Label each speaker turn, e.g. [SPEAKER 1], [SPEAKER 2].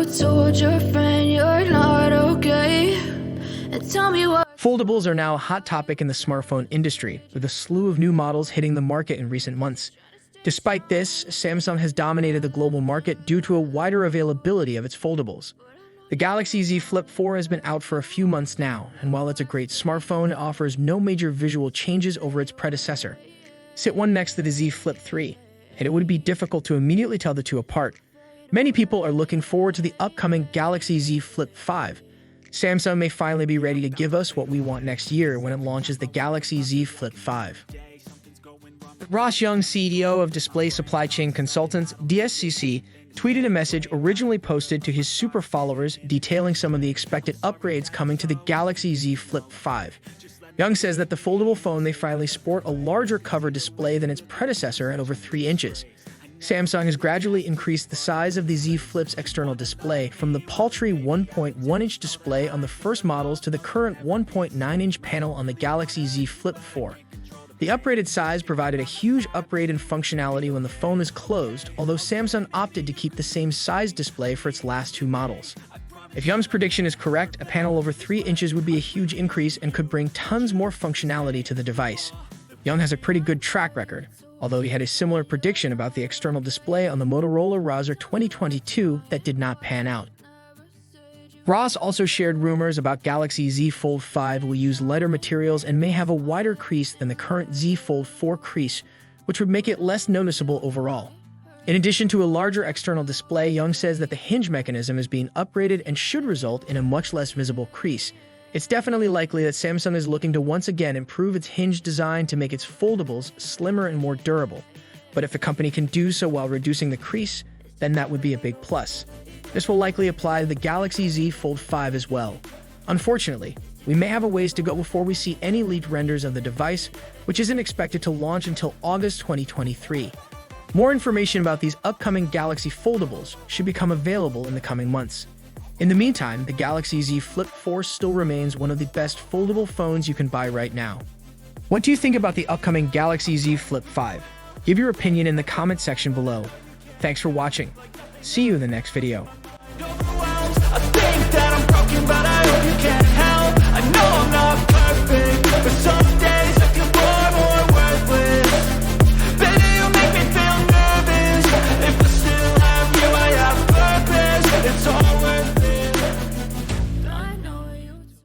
[SPEAKER 1] told your friend you're not okay? And tell me what.
[SPEAKER 2] Foldables are now a hot topic in the smartphone industry, with a slew of new models hitting the market in recent months. Despite this, Samsung has dominated the global market due to a wider availability of its foldables. The Galaxy Z Flip 4 has been out for a few months now, and while it's a great smartphone, it offers no major visual changes over its predecessor. Sit one next to the Z Flip 3, and it would be difficult to immediately tell the two apart. Many people are looking forward to the upcoming Galaxy Z Flip 5. Samsung may finally be ready to give us what we want next year when it launches the Galaxy Z Flip 5. Ross Young, CEO of Display Supply Chain Consultants, DSCC, tweeted a message originally posted to his super followers detailing some of the expected upgrades coming to the Galaxy Z Flip 5. Young says that the foldable phone may finally sport a larger cover display than its predecessor at over 3 inches. Samsung has gradually increased the size of the Z Flip's external display from the paltry 1.1-inch display on the first models to the current 1.9-inch panel on the Galaxy Z Flip 4. The upgraded size provided a huge upgrade in functionality when the phone is closed, although Samsung opted to keep the same size display for its last 2 models. If Young's prediction is correct, a panel over 3 inches would be a huge increase and could bring tons more functionality to the device. Young has a pretty good track record, although he had a similar prediction about the external display on the Motorola Razr 2022 that did not pan out. Ross also shared rumors about Galaxy Z Fold 5 will use lighter materials and may have a wider crease than the current Z Fold 4 crease, which would make it less noticeable overall. In addition to a larger external display, Young says that the hinge mechanism is being upgraded and should result in a much less visible crease. It's definitely likely that Samsung is looking to once again improve its hinge design to make its foldables slimmer and more durable. But if the company can do so while reducing the crease, then that would be a big plus. This will likely apply to the Galaxy Z Fold 5 as well. Unfortunately, we may have a ways to go before we see any leaked renders of the device, which isn't expected to launch until August 2023. More information about these upcoming Galaxy foldables should become available in the coming months. In the meantime, the Galaxy Z Flip 4 still remains one of the best foldable phones you can buy right now. What do you think about the upcoming Galaxy Z Flip 5? Give your opinion in the comment section below. Thanks for watching. See you in the next video.
[SPEAKER 3] I think that I'm broken, but I hope you can